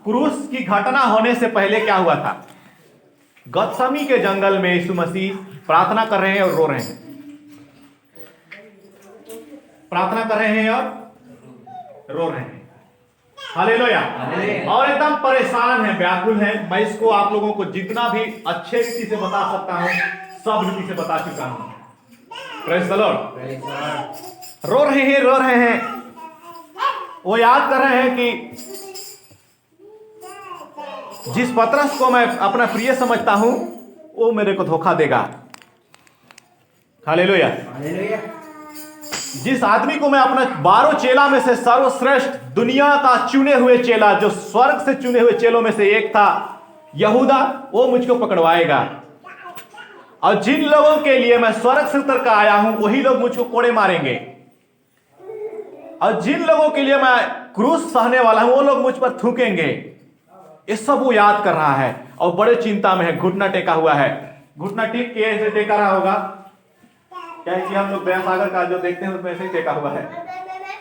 क्रूस की घटना होने से पहले क्या हुआ था? गतसमी के जंगल में यीशु मसीह प्रार्थना कर रहे हैं और रो रहे हैं। प्रार्थना कर रहे हैं और रो रहे हैं। हालेलुया। और एकदम परेशान है, व्याकुल है। मैं इसको आप लोगों को जितना भी अच्छे रीति से बता सकता हूं, सब रीति से बता चुका हूं। Praise the Lord. रो रहे हैं। वो याद कर रहे हैं कि जिस पतरस को मैं अपना प्रिय समझता हूं, वो मेरे को धोखा देगा। हालेलुया। जिस आदमी को मैं अपना 12 चेला में से सर्वश्रेष्ठ, दुनिया का चुने हुए चेला, जो स्वर्ग से चुने हुए चेलों में से एक था, यहूदा, वो मुझको पकड़वाएगा। और जिन लोगों के लिए मैं स्वर्ग से उतर कर आया हूं, वही लोग मुझको कोड़े मारेंगे। और जिन लोगों के लिए मैं क्रूस सहने वाला हूं, वो लोग मुझ पर थूकेंगे। ये सब वो याद कर रहा है और बड़े चिंता में है। घुटना टेका हुआ है। घुटना टेक के ऐसे टेका रहा होगा, क्या कि हम लोग दया सागर का जो देखते हैं उसमें ऐसे ही टेका हुआ है।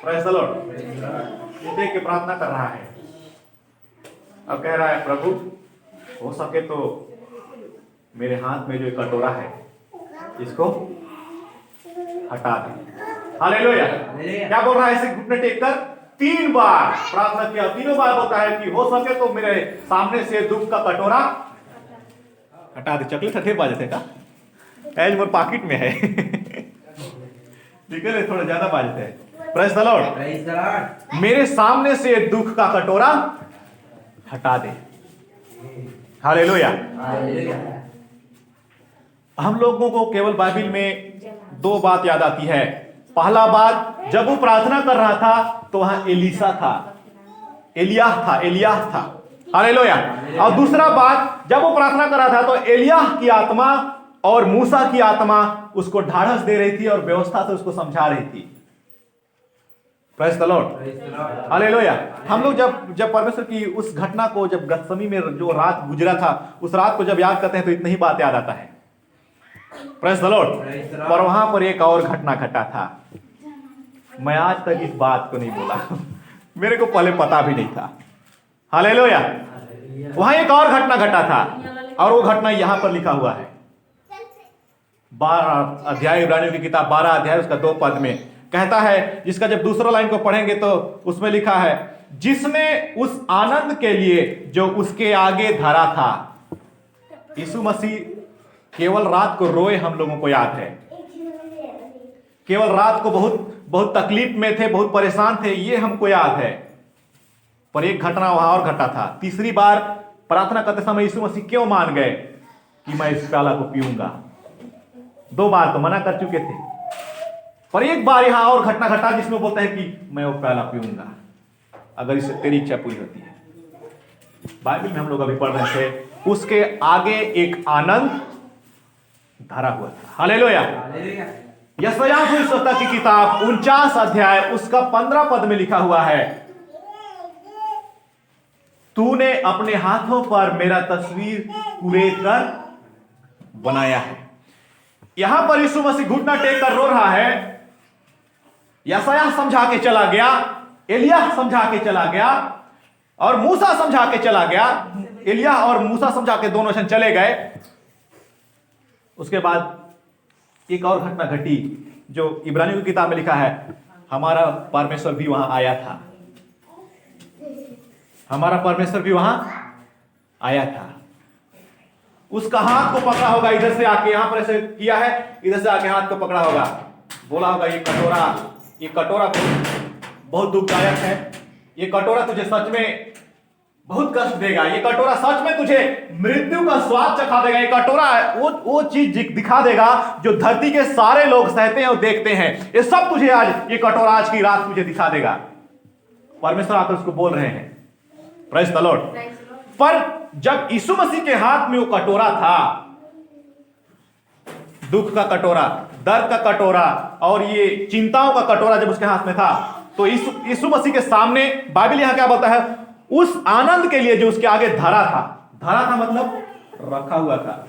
Praise the Lord. ये देख के प्रार्थना कर रहा है। अब कह रहा है, प्रभु हो सके तो मेरे हाथ में जो कटोरा है, इसको हटा दे। हालेलुया। क्या बोल रहा है? ऐसे घुटने टेक कर 3 बार प्रार्थना किया। तीनों बार होता है कि हो सके तो मेरे सामने से दुख का कटोरा हटा दे। चकलेट हथे बाजे थे का एज मोर पॉकेट में है। ठीक है, थोड़ा ज्यादा बाजते हैं। Praise the Lord. मेरे सामने से दुख का कटोरा हटा दे। हालेलुया। हम लोगों को केवल बाइबल में 2 बात याद आती है। पहला बात, जब वो प्रार्थना कर रहा था तो वहां एलीसा था, एलियाह था। हालेलुया। और दूसरा बात, जब वो प्रार्थना कर रहा था तो एलियाह की आत्मा और मूसा की आत्मा उसको ढाढ़स दे रही थी और व्यवस्था से उसको समझा रही थी। Praise the Lord. हालेलुया। हम लोग जब परमेश्वर की उस घटना को, जब गतसमी में जो रात गुजरा था, उस रात को जब याद करते हैं तो इतनी ही बात याद आता है। Praise the Lord. पर वहां पर एक और घटना घटा था। मैं आज तक इस बात को नहीं बोला। मेरे को पहले पता भी नहीं था। हालेलुया। वहां एक और घटना घटा था और वो घटना यहां पर लिखा हुआ है। 12 अध्याय, इब्रानियों की किताब 12 अध्याय उसका 2 पद में कहता है, जिसका जब दूसरा लाइन को पढ़ेंगे तो उसमें लिखा है, जिसने उस आनंद के लिए जो उसके आगे धरा था। यीशु मसीह केवल रात को रोए, हम लोगों को याद है। केवल रात को बहुत बहुत तकलीफ में थे, बहुत परेशान थे, ये हमको याद है। पर एक घटना वहां और घटा था। तीसरी बार प्रार्थना करते समय यीशु मसीह क्यों मान गए कि मैं इस प्याला को पीऊंगा? 2 बार तो मना कर चुके थे, पर एक बार यहां और घटना घटा जिसमें बोलते हैं कि मैं वो प्याला पीऊंगा अगर इससे तेरी इच्छा पूरी होती है। बाइबल में हम लोग अभी पढ़ रहे थे, उसके आगे एक आनंद धरा हुआ था। हालेलुया। यशायाह भविष्यवक्ता की किताब 49 अध्याय उसका 15 पद में लिखा हुआ है, तूने अपने हाथों पर मेरा तस्वीर कुरेद कर बनाया है। यहां पर यीशु मसीह घुटना टेक कर रो रहा है। यशायाह समझा के चला गया, एलिय्याह समझा के चला गया और मूसा समझा के चला गया। एलिय्याह और मूसा समझा के दोनों चले गए। उसके बाद एक और घटना घटी जो इब्रानियों की किताब में लिखा है, हमारा परमेश्वर भी वहां आया था। हमारा परमेश्वर भी वहां आया था। उसका हाथ को पकड़ा होगा, इधर से आके यहां पर ऐसे किया है, इधर से आके हाथ को पकड़ा होगा, बोला होगा ये कटोरा बहुत दुखदायक है। ये कटोरा तुझे सच में बहुत कष्ट देगा। ये कटोरा सच में तुझे मृत्यु का स्वाद चखा देगा। ये कटोरा वो चीज दिखा देगा जो धरती के सारे लोग सहते हैं और देखते हैं। ये सब तुझे आज, ये कटोरा आज की रात तुझे दिखा देगा। परमेश्वर आकर उसको बोल रहे हैं। Praise the Lord. पर जब यीशु मसीह के हाथ में वो कटोरा था, दुख का कटोरा, दर्द का कटोरा और ये चिंताओं का कटोरा जब उसके हाथ में था, तो यीशु मसीह के सामने बाइबल यहां क्या बोलता है, उस आनंद के लिए जो उसके आगे धरा था मतलब रखा हुआ था।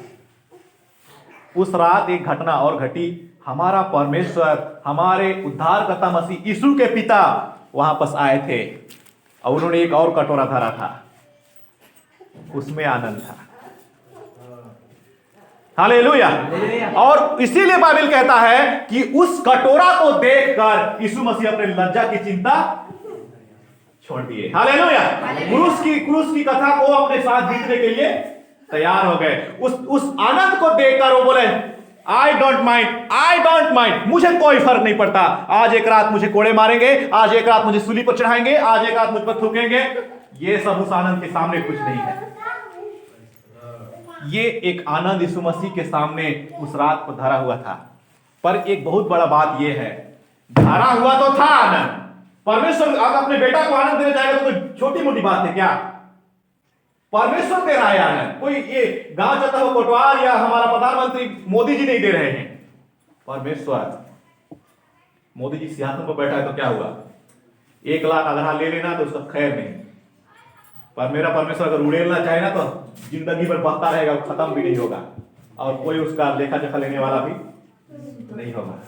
उस रात एक घटना और घटी। हमारा परमेश्वर, हमारे उद्धारकर्ता मसीह यीशु के पिता वहां पास आए थे और उन्होंने एक और कटोरा धरा था। उसमें आनंद था। हालेलुया। और इसीलिए बाइबल कहता है कि उस कटोरा को देखकर यीशु मसीह अपने लज्जा की चिंता छोड़ दिए। हालेलुया। क्रूस की कथा को अपने साथ जीतने के लिए तैयार हो गए। उस आनंद को देखकर वो बोले, आई डोंट माइंड, मुझे कोई फर्क नहीं पड़ता। आज एक रात मुझे कोड़े मारेंगे, आज एक रात मुझे सूली पर चढ़ाएंगे, आज एक रात मुझ पर थूकेंगे, ये सब उस आनंद के सामने कुछ नहीं है। ये एक आनंद यीशु मसीह के सामने उस रात को धरा हुआ था। पर एक बहुत बड़ा बात यह है, धरा हुआ तो था आनंद। परमेश्वर अगर अपने बेटा को आनंद देना चाहेगा तो कोई छोटी मोटी बात है क्या? परमेश्वर दे रहा है आनंद। कोई ये गांव जाता हुआ कोटवार या हमारा प्रधानमंत्री मोदी जी नहीं दे रहे हैं। परमेश्वर, मोदी जी सिंहासन पर बैठा है तो क्या हुआ? 1 लाख अगर ले लेना तो उसका खैर नहीं, पर मेरा परमेश्वर अगर उड़ेलना चाहे ना तो जिंदगी भर बहता रहेगा, खत्म भी नहीं होगा और कोई उसका लेखा जोखा लेने वाला भी नहीं होगा।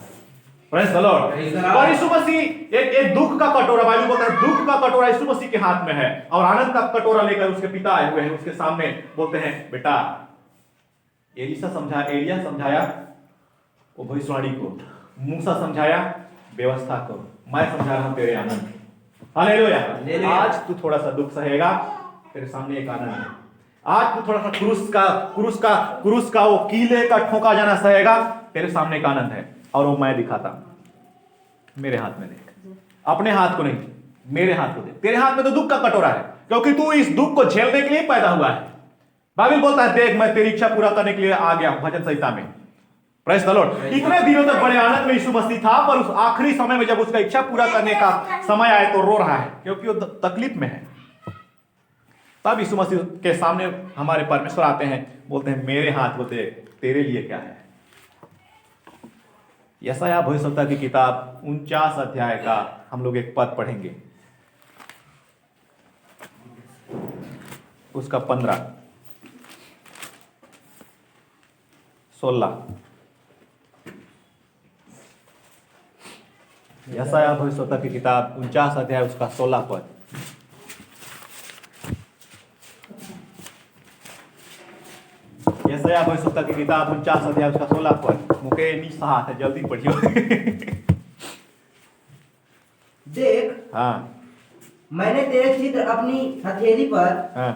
Praise the Lord. और यीशु मसीह एक दुख का कटोरा, बाइबल बोलता है दुख का कटोरा यीशु मसीह के हाथ में है और आनंद का कटोरा लेकर उसके पिता आए हुए हैं उसके सामने। बोलते हैं, बेटा, एलिया समझाया वो भविष्यवाणी को, मूसा समझाया व्यवस्था को, मैं समझा रहा हूं तेरे आनंद। हालेलुया। आज तू थोड़ा सा दुख सहेगा, तेरे सामने एक आनंद है। आज तू थोड़ा सा क्रूस का वो कीले का ठोका जाना सहेगा, तेरे सामने एक आनंद है और वो मैं दिखाता हूं। मेरे हाथ में देख, अपने हाथ को नहीं, मेरे हाथ को देख। तेरे हाथ में तो दुख का कटोरा है क्योंकि तू इस दुख को झेलने के लिए पैदा हुआ है। बाइबल बोलता है, देख मैं तेरी इच्छा पूरा करने के लिए आ गया हूं, भजन संहिता में। Praise the Lord. इतने दिनों तक बड़े आनंद में यीशु मसीह था, पर उस आखिरी समय में जब उसका इच्छा पूरा करने का समय आए तो रो रहा है क्योंकि वो तकलीफ में है। तब यीशु मसीह के सामने हमारे परमेश्वर आते हैं, बोलते हैं, मेरे हाथ को देख, तेरे लिए क्या है। यशायाह भविष्यवक्ता की किताब 49 अध्याय का हम लोग एक पद पढ़ेंगे, उसका 15, 16। यशायाह भविष्यवक्ता की किताब 49 अध्याय उसका 16 पद। यशायाह भविष्यवक्ता की किताब 49 अध्याय उसका 16 पद। मुके नीचा हाथ है, जल्दी पढ़ियो। देख, हाँ, मैंने तेरे चित्र अपनी हथेली पर हाँ,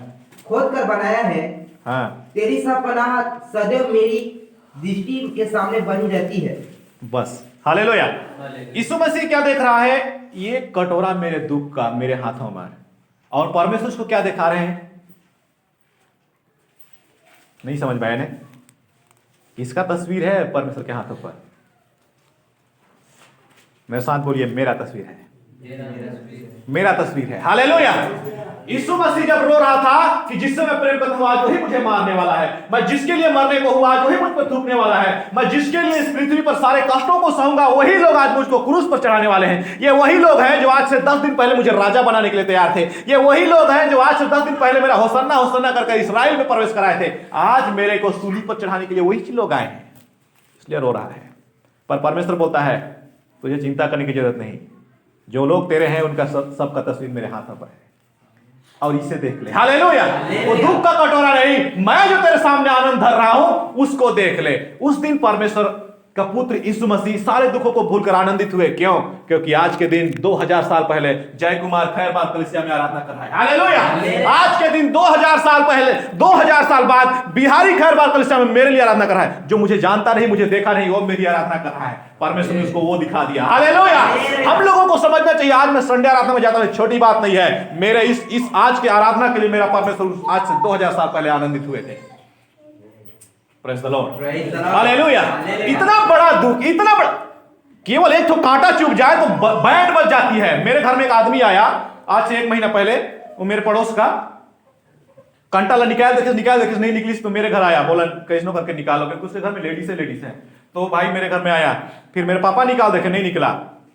खोद कर बनाया है। हाँ। तेरी सब पनाह सदैव मेरी दृष्टि के सामने बनी रहती है। बस, हालेलुया। यीशु मसीह क्या देख रहा है? ये कटोरा मेरे दुख का मेरे हाथों में है। और परमेश्वर उसको क्या दिखा रहे हैं? नहीं समझ पाया ने? किसका तस्वीर है परमेश्वर के हाथों पर? मेरे साथ बोलिए, मेरा तस्वीर है, मेरा तस्वीर है। हालेलुया। यीशु मसीह जब रो रहा था कि जिससे मैं प्रेम करता हूं आज वही मुझे मारने वाला है, मैं जिसके लिए मरने को हूं आज वही मुझ पर थूकने वाला है, मैं जिसके लिए इस पृथ्वी पर सारे कष्टों को सहूंगा वही लोग आज मुझको क्रूस पर चढ़ाने वाले हैं। ये वही लोग हैं जो आज से 10 दिन पहले मुझे राजा बनाने के लिए तैयार थे। ये वही लोग हैं जो आज से 10 दिन पहले मेरा होसन्ना होसन्ना करके इस्राएल में प्रवेश कराए थे। आज मेरे को सूली पर चढ़ाने के लिए वही लोग आए हैं, इसलिए रो रहा है। पर परमेश्वर बोलता है, तुझे चिंता करने की जरूरत नहीं, जो लोग तेरे हैं उनका सबका तस्वीर मेरे हाथों पर है और इसे देख ले। हालेलुया। वो दुख का कटोरा नहीं, मैं जो तेरे सामने आनंद धर रहा हूं उसको देख ले। उस दिन परमेश्वर का पुत्र यीशु मसीह सारे दुखों को भूलकर आनंदित हुए। क्यों? क्योंकि आज के दिन 2000 साल पहले जय कुमार खैरबाद कलीसिया में आराधना कर रहा है। हालेलुया। आज के दिन 2000 साल पहले, 2000 साल बाद बिहारी खैरबाद कलीसिया में मेरे लिए आराधना कर रहा है। जो मुझे जानता नहीं, मुझे देखा नहीं, वो मेरी आराधना कर रहा है। परमेश्वर ने उसको वो दिखा दिया। हालेलुया। हम लोगों को समझना चाहिए, आज मैं संडे आराधना में जाता हूं, छोटी बात नहीं है। मेरे इस आज के आराधना के लिए मेरा परमेश्वर आज से 2000 साल पहले आनंदित हुए थे। Praise the Lord. हालेलुया। इतना बड़ा दुख, इतना बड़ा, केवल एक तो कांटा चुभ जाए तो बैंड बज जाती है। मेरे घर में एक आदमी आया आज से 1 महीना पहले, वो मेरे पड़ोस का, कंटा निकाल देखिए नहीं निकली तो मेरे घर आया, बोला कैसनो करके निकालोगे। उसके घर में लेडीज है तो भाई मेरे घर में आया, फिर मेरे पापा निकाल देखे, नहीं निकला,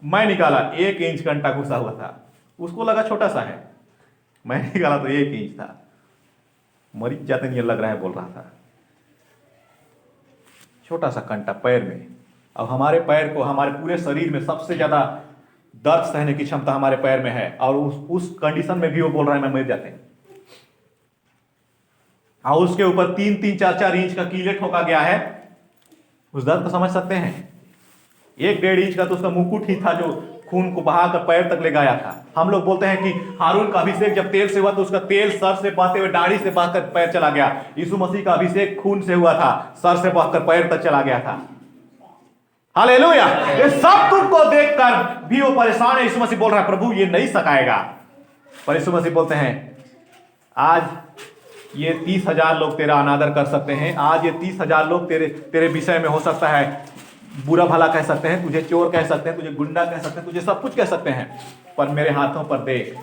मैं निकाला, 1 इंच कंटा घुसा हुआ था। उसको लगा छोटा सा है, मैं निकाला तो 1 इंच था। मरीज जाते नहीं लग रहा है बोल रहा था, छोटा सा कंटा पैर में। अब हमारे पैर को, हमारे पूरे शरीर में सबसे ज्यादा दर्द सहने की क्षमता हमारे पैर में है और उस कंडीशन में भी वो बोल रहा है मैं मर जाते हैं। और उसके ऊपर 3-3, 4-4 इंच का कीले ठोका गया है, उस दर्द को समझ सकते हैं? 1-1.5 इंच का तो उसका मुकुट ही था जो खून को बहाकर पैर तक ले गया था। हम लोग बोलते हैं कि हारून का अभिषेक जब तेल से हुआ तो उसका तेल सर से बहते हुए दाढ़ी से बहकर पैर चला गया। यीशु मसीह का अभिषेक खून से हुआ था, सर से बहकर पैर तक चला गया था। हालेलुया। ये सब तुमको देखकर भी वो परेशान है। यीशु मसीह बोल रहा है प्रभु ये नहीं सकाएगा, पर यीशु मसीह बोलते हैं आज ये 30,000 लोग तेरा अनादर कर सकते हैं, आज ये 30,000 लोग तेरे विषय में हो सकता है बुरा भला कह सकते हैं, तुझे चोर कह सकते हैं, तुझे गुंडा कह सकते हैं, तुझे सब कुछ कह सकते हैं, पर मेरे हाथों पर देख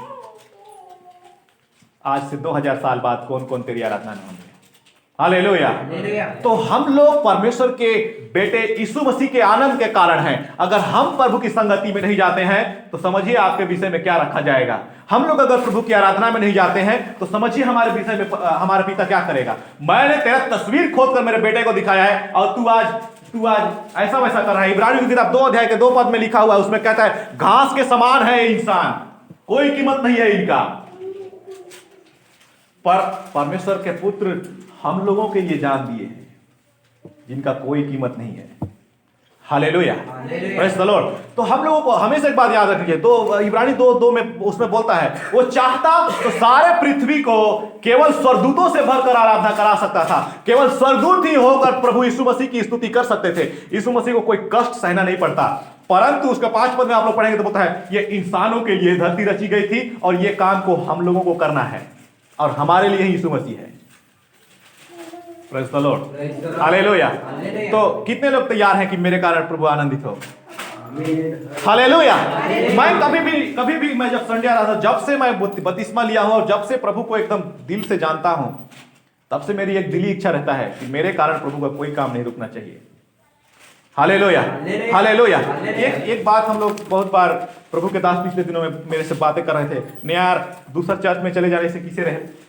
आज से 2000 साल बाद कौन कौन तेरी आराधना में होंगे। हालेलुया। तो हम लोग परमेश्वर के बेटे यीशु मसीह के आनंद के कारण हैं। अगर हम प्रभु की संगति में नहीं जाते हैं तो समझिए आपके विषय में क्या रखा जाएगा। हम लोग अगर प्रभु की आराधना में नहीं जाते हैं तो समझिए हमारे विषय में हमारा पिता क्या करेगा। मैंने तेरा तस्वीर खोदकर मेरे बेटे को दिखाया है और तू आज ऐसा वैसा कर रहा है। इब्रानियों की किताब 2 अध्याय के 2 पद में लिखा हुआ है, उसमें कहता है घास के समान है इंसान, कोई कीमत नहीं है इनका। पर परमेश्वर के पुत्र हम लोगों के लिए जान दिए हैं जिनका कोई कीमत नहीं है। Hallelujah, praise the Lord. तो हम लोगों को हमेशा एक बात याद रखिए, तो इब्रानी 2:2 में उसमें बोलता है वो चाहता तो सारे पृथ्वी को केवल स्वर्गदूतों से भरकर आराधना करा सकता था। केवल स्वर्गदूत ही होकर प्रभु यीशु मसीह की स्तुति कर सकते थे। यीशु मसीह को कोई कष्ट सहना नहीं पड़ता, परंतु उसका 5 पद में आप लोग पढ़ेंगे तो बोलता है ये इंसानों के लिए धरती रची गई थी और ये काम को हम लोगों को करना है और हमारे लिए यीशु मसीह है। Praise the Lord, hallelujah. तो कितने लोग तैयार हैं कि मेरे कारण प्रभु आनंदित हो? हालेलुया। मैं कभी भी मैं जब संडे आ रहा था, जब से मैं बपतिस्मा लिया हूं और जब से प्रभु को एकदम दिल से जानता हूं, तब से मेरी एक दिली इच्छा रहता है कि मेरे कारण प्रभु का कोई काम नहीं रुकना चाहिए। Hallelujah, hallelujah. एक बात हम लोग बहुत बार प्रभु के दास पिछले दिनों में मेरे से बातें कर रहे थे, ने यार दूसरा चर्च में चले जाने से किसे रहे।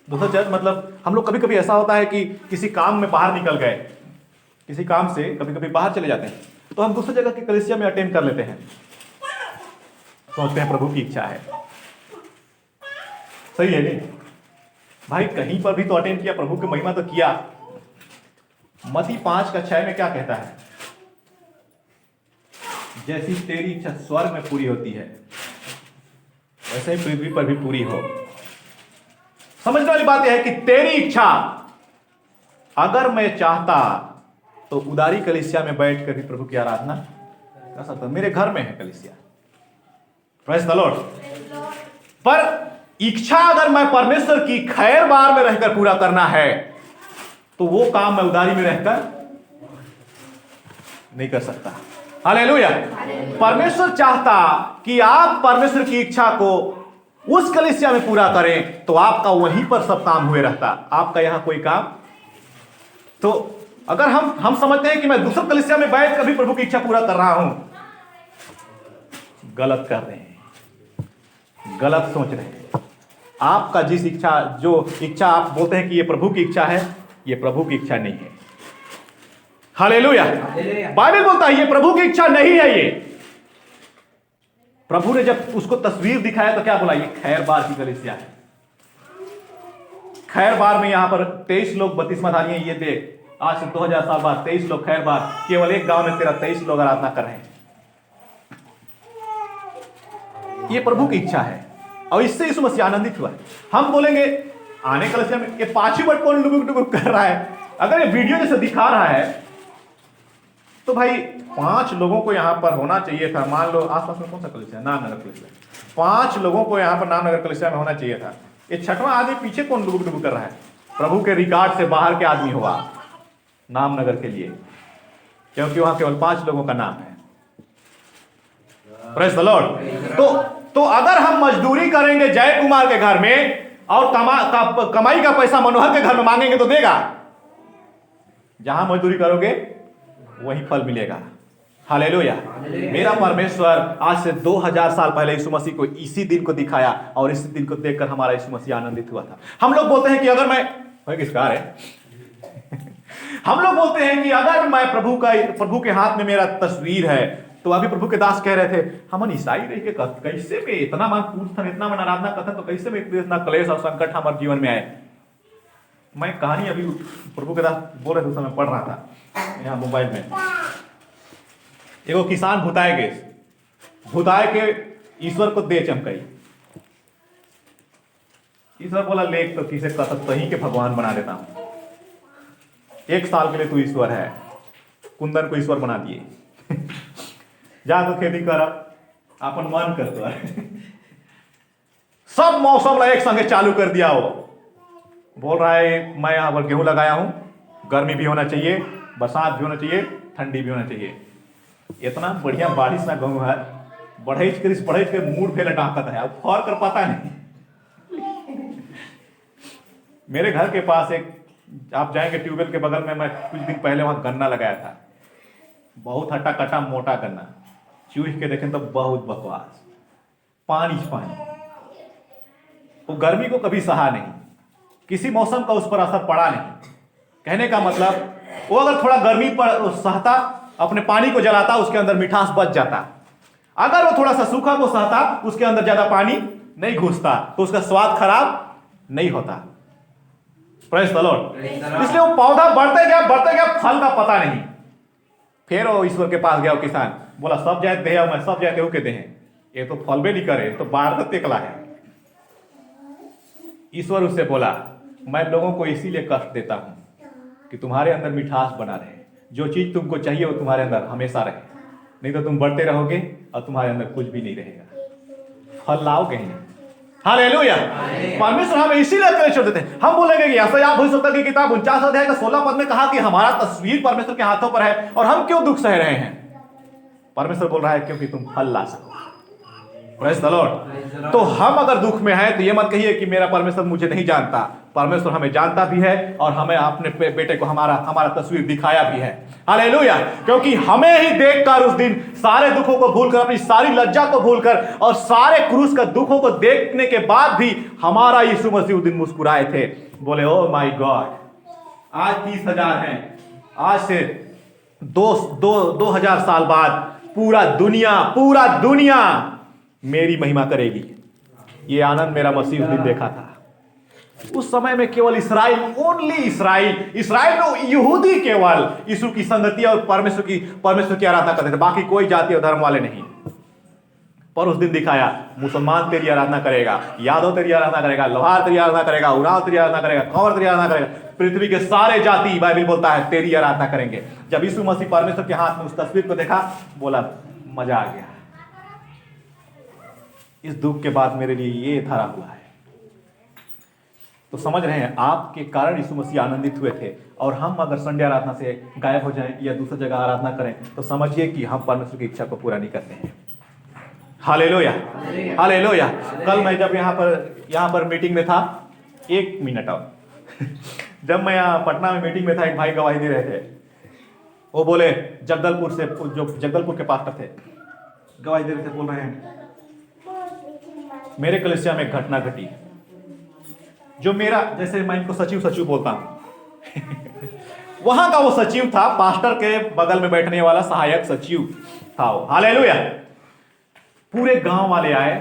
दूसरा चर्च मतलब हम लोग कभी कभी ऐसा होता है कि किसी काम में बाहर निकल गए, किसी काम से कभी कभी बाहर चले जाते हैं, तो हम दूसरी जगह की कलीसिया में अटेंड कर लेते हैं, सोचते हैं प्रभु की इच्छा है। सही है नहीं भाई? कहीं पर भी तो अटेंड किया, प्रभु की महिमा तो किया। मत्ती 5:6 में क्या कहता है? जैसी तेरी इच्छा स्वर्ग में पूरी होती है वैसे ही पृथ्वी पर भी पूरी हो। समझने वाली बात यह है कि तेरी इच्छा, अगर मैं चाहता तो उदारी कलीसिया में बैठ कर भी प्रभु की आराधना कर सकता। मेरे घर में है कलीसिया, प्रेज़ द लॉर्ड। पर इच्छा अगर मैं परमेश्वर की खैर बार में रहकर पूरा करना है तो वो काम मैं उदारी में रहकर नहीं कर सकता। हालेलुया। परमेश्वर चाहता कि आप परमेश्वर की इच्छा को उस कलीसिया में पूरा करें तो आपका वहीं पर सब काम हुए रहता, आपका यहां कोई काम। तो अगर हम समझते हैं कि मैं दूसरे कलीसिया में बैठ कर भी प्रभु की इच्छा पूरा कर रहा हूं, गलत कर रहे हैं, गलत सोच रहे हैं। आपका जो इच्छा आप बोलते हैं कि ये प्रभु की इच्छा है, ये प्रभु की इच्छा नहीं है। हालेलुया। बाइबल बोलता है ये प्रभु की इच्छा नहीं है। ये प्रभु ने जब उसको तस्वीर दिखाया तो क्या बोला? ये खैर बार की कलीसिया है। खैर बार में यहां पर 23 लोग बपतिस्माधारी हैं। ये देख, आज से 2000 साल बाद 23 लोग खैर बार, केवल एक गांव में तेरा 23 लोग आराधना कर रहे हैं। ये प्रभु की इच्छा है और इससे यीशु मसीह आनंदित हुआ है। हम बोलेंगे आने कलीसिया में ये पांचवी बट कौन डुबुक डुबुक कर रहा है? अगर ये वीडियो जैसे दिखा रहा है तो भाई 5 लोगों को यहां पर होना चाहिए था। मान लो आसपास में कौन सा कलीसिया? नामनगर कलीसिया। 5 लोगों को यहां पर नामनगर कलीसिया में होना चाहिए था। ये 6वां आदमी पीछे कौन डुबुक डुबुक कर रहा है? प्रभु के रिकॉर्ड से बाहर के आदमी हुआ नामनगर के लिए, क्योंकि वहां केवल 5 लोगों का नाम है। Praise the Lord. तो अगर हम मजदूरी करेंगे जय कुमार के घर में और कमाई का पैसा मनोहर के घर में मांगेंगे तो देगा? जहां मजदूरी करोगे वही फल मिलेगा। हालेलुया। मेरा परमेश्वर आज से 2000 साल पहले यीशु मसीह को इसी दिन को दिखाया और इसी दिन को देखकर हमारा यीशु मसीह आनंदित हुआ था। हम लोग बोलते हैं कि अगर मैं किसका है हम लोग बोलते हैं कि अगर मैं प्रभु के हाथ में मेरा तस्वीर है, तो अभी प्रभु के दास कह रहे थे हम ईसाई रह के कैसे में इतना मन पूछन, इतना मन आराधना करते तो कैसे में इतना क्लेश और संकट हमारे जीवन में आए। मैं कहानी अभी प्रभु के दास बोल रहे थे उस समय पढ़ रहा था यहाँ मोबाइल में। एगो किसान भुताए के ईश्वर को दे चमकई। ईश्वर बोला लेख तो किसे कसक तही के भगवान बना देता हूं। 1 साल के लिए तू ईश्वर है। कुंदन को ईश्वर बना दिए। जा तो खेती कर, अपन मन कर तो सब मौसम एक संगे चालू कर दिया। वो बोल रहा है मैं यहाँ पर गेहूं लगाया हूं, गर्मी भी होना चाहिए, बरसात भी होना चाहिए, ठंडी भी होना चाहिए। इतना बढ़िया बारिश ना गेहूं है, बढ़े के मूड फेले डाकत है, अब फौर कर पता नहीं। मेरे घर के पास एक, आप जाएंगे ट्यूबवेल के बगल में, मैं कुछ दिन पहले वहां गन्ना लगाया था। बहुत हट्टा कट्टा मोटा गन्ना, चूह के देखें तो बहुत बकवास, पानी। वो गर्मी को कभी सहा नहीं, किसी मौसम का उस पर असर पड़ा नहीं। कहने का मतलब वो अगर थोड़ा गर्मी पर सहता, अपने पानी को जलाता, उसके अंदर मिठास बच जाता। अगर वो थोड़ा सा सूखा को सहता, उसके अंदर ज्यादा पानी नहीं घुसता, तो उसका स्वाद खराब नहीं होता। Praise the Lord. इसलिए वो पौधा बढ़ते गया, फल का पता नहीं। फिर वो ईश्वर के पास गया, वो किसान बोला सब जाए दे, मैं सब जाए देहू के दे, ये तो फल भी नहीं करे, तो बाढ़ तेकला है। ईश्वर उससे बोला मैं लोगों को इसीलिए कष्ट देता हूं कि तुम्हारे अंदर मिठास बना रहे। जो चीज तुमको चाहिए वो तुम्हारे अंदर हमेशा रहे, नहीं तो तुम बढ़ते रहोगे और तुम्हारे अंदर कुछ भी नहीं रहेगा, फल लाओगे नहीं। हालेलुया। परमेश्वर हमें इसीलिए क्लेश देते हैं। हम बोलेंगे कि ऐसा आप भविष्यवक्ता की किताब 49 अध्याय का 16 पद में कहा कि हमारा तस्वीर परमेश्वर के हाथों पर है और हम क्यों दुख सह रहे हैं। परमेश्वर बोल रहा है क्योंकि तुम फल ला सको। Praise the Lord. तो हम अगर दुख में हैं तो ये मत कहिए कि मेरा परमेश्वर मुझे नहीं जानता। परमेश्वर हमें जानता भी है और हमें अपने बेटे को हमारा तस्वीर दिखाया भी है। हालेलुया। क्योंकि हमें ही देखकर उस दिन सारे दुखों को भूलकर, अपनी सारी लज्जा को भूलकर और सारे क्रूस का दुखों को देखने के बाद भी हमारा यीशु मसीह उस दिन मुस्कुराए थे। बोले ओ माय गॉड, आज 30,000 हैं, आज से 2000 साल बाद पूरा दुनिया मेरी महिमा करेगी। ये आनंद मेरा मसीह उस दिन देखा था। उस समय में केवल इस्राएल, ओनली इस्राएल में यहूदी केवल यीशु की संगति और परमेश्वर की आराधना करते थे, बाकी कोई जाति और धर्म वाले नहीं। पर उस दिन दिखाया मुसलमान तेरी आराधना करेगा, यादव तेरी आराधना करेगा, लोहार तेरी आराधना करेगा, उराव तेरी आराधना करेगा, कंवर तेरी आराधना करेगा। पृथ्वी के सारे जाति, बाइबल बोलता है, तेरी आराधना करेंगे। जब यीशु मसीह परमेश्वर के हाथ में उस तस्वीर को देखा, बोला मजा आ गया। इस दुख के बाद मेरे लिए ये धरा हुआ है। तो समझ रहे हैं, आपके कारण यीशु मसीह आनंदित हुए थे। और हम अगर संडे आराधना से गायब हो जाएं या दूसरी जगह आराधना करें तो समझिए कि हम परमेश्वर की इच्छा को पूरा नहीं करते हैं। Hallelujah, hallelujah. कल मैं जब यहाँ पर मीटिंग में था, 1 मिनट और जब मैं यहाँ पटना में मीटिंग में था, एक भाई गवाही दे रहे थे। वो बोले जगदलपुर से, जो जगदलपुर के पास्टर थे, गवाही दे रहे थे, बोल रहे हैं मेरे कलीसिया में एक घटना घटी जो मेरा, जैसे मैं इनको सचिव बोलता हूं वहां का वो सचिव था, पास्टर के बगल में बैठने वाला सहायक सचिव था वो। हालेलुया। पूरे गांव वाले आए,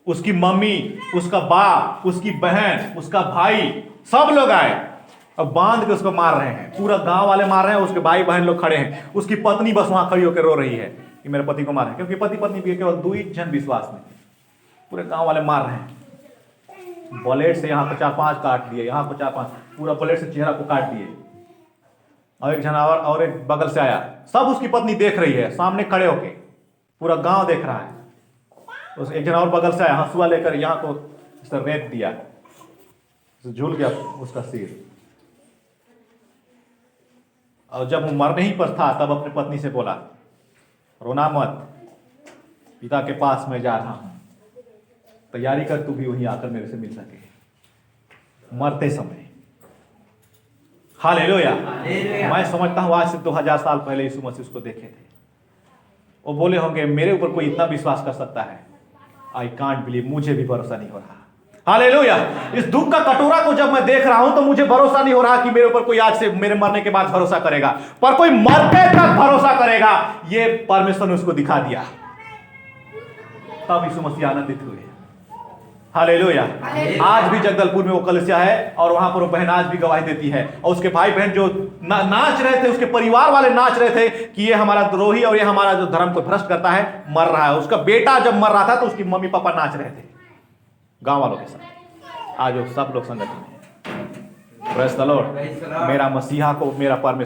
उसकी मम्मी, उसका बाप, उसकी बहन, उसका भाई, सब लोग आए और बांध के उसको मार रहे हैं। पूरा गांव वाले मार रहे हैं, उसके भाई बहन लोग खड़े हैं। उसकी पत्नी बस वहां खड़ी होकर रो रही है कि मेरे पति को मार है, क्योंकि पति पत्नी भी केवल 2 ही जन विश्वास में। पूरे गांव वाले मार रहे हैं, ब्लेड से यहाँ पर 4-5 काट दिए, यहाँ पर 4-5, पूरा ब्लेड से चेहरा को काट दिए। और एक जनावर और एक बगल से आया, सब उसकी पत्नी देख रही है सामने खड़े होके, पूरा गांव देख रहा है। उस एक जनावर बगल से आया, हंसुआ लेकर यहाँ को इस तरह रेत दिया, झूल गया उसका सिर। और जब वो मरने ही पर था तब अपनी पत्नी से बोला रोना मत, पिता के पास मैं जा रहा हूं, तैयारी कर तू भी वहीं आकर मेरे से मिल सके मरते समय। हालेलुया। मैं समझता हूं आज से 2000 साल पहले यीशु मसीह उसको देखे थे। वो बोले होंगे मेरे ऊपर कोई इतना विश्वास कर सकता है, आई कांट बिलीव, मुझे भी भरोसा नहीं हो रहा। हालेलुया। इस दुख का कटोरा को जब मैं देख रहा हूं तो मुझे भरोसा नहीं हो रहा कि मेरे ऊपर कोई आज से मेरे मरने के बाद भरोसा करेगा, पर कोई मरते तक भरोसा करेगा। ये परमेश्वर ने उसको दिखा दिया। तब यीशु मसीह आनंदित हुए। हालेलुया। आज भी जगदलपुर में वो कलीसिया है और वहां पर वो बहन आज भी गवाही देती है, और उसके भाई बहन जो नाच रहे थे, उसके परिवार वाले नाच रहे थे कि ये हमारा द्रोही और ये हमारा जो धर्म को भ्रष्ट करता है मर रहा है। उसका बेटा जब मर रहा था तो उसकी मम्मी पापा नाच रहे थे गांव वालों के साथ। आज वो सब लोग संगठन में। Praise the Lord. मेरा मसीहा को, मेरा परमेश्वर